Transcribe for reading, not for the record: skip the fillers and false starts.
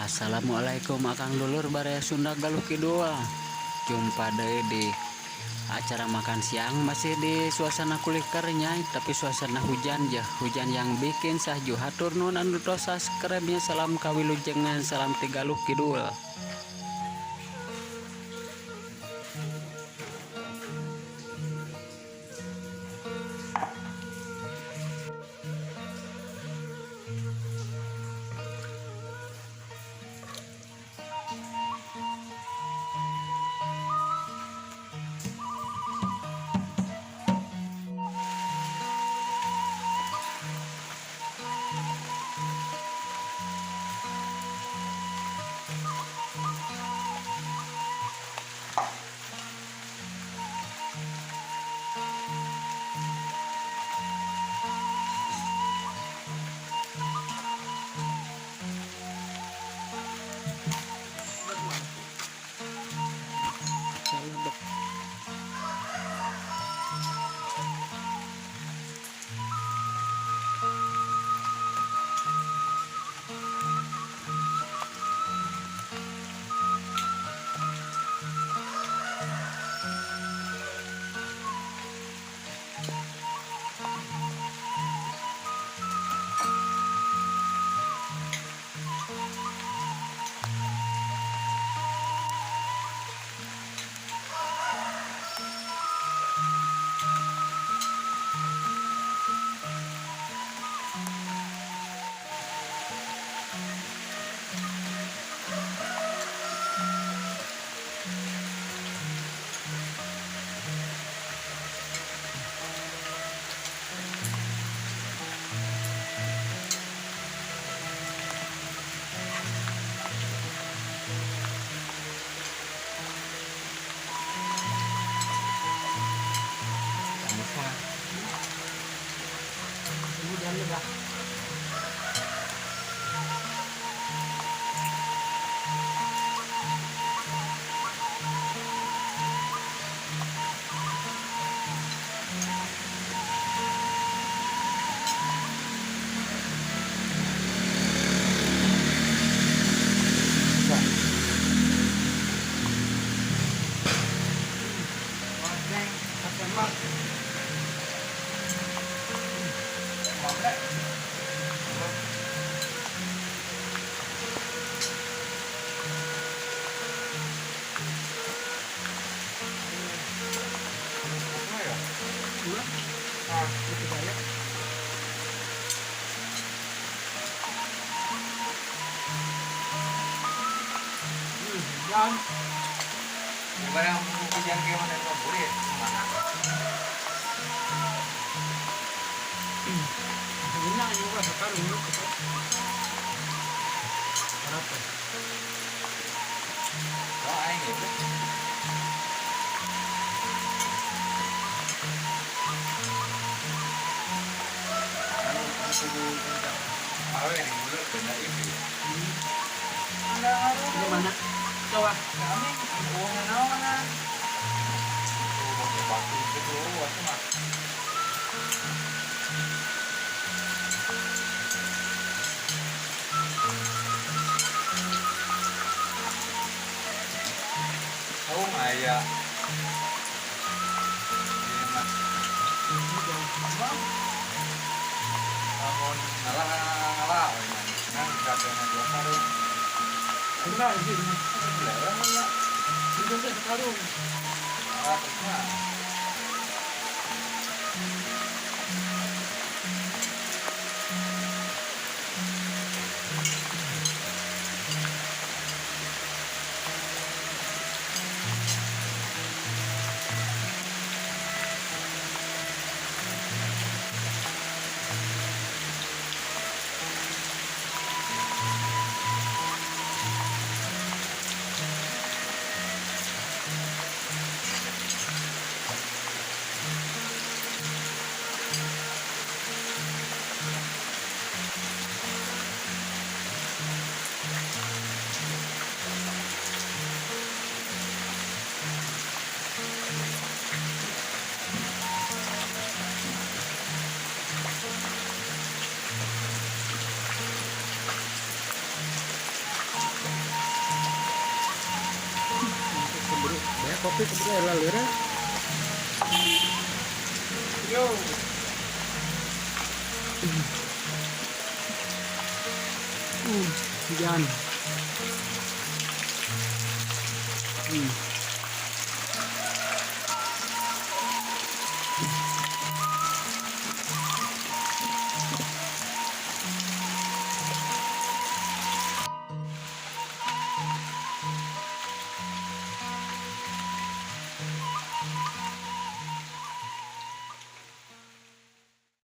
Assalamualaikum Akang Dulur Baraya Sunda Galuh Kidul. Jumpa deh di acara makan siang, masih di suasana kulikernya tapi suasana hujan ya, hujan yang bikin sahju hatur nuhun anu tosas kerebnya. Salam kawilujengan, salam ti Galuh Kidul. Yan. Iba yang hujan kayak mana yang boleh mana? Ini yang juga sekarang ini berapa? Oh, aing gitu. Awe yang dulu benda ini. Ini mana? Coba. Kami buang mana? Buang batu itu waktu mah. Tahu nggak ya? Namun ngalah, nang kadang dua karung. Enggak, ini. Larang ya. Ini sekarang. Terus tapi kebetulan lalu ya. Yo. Hujan.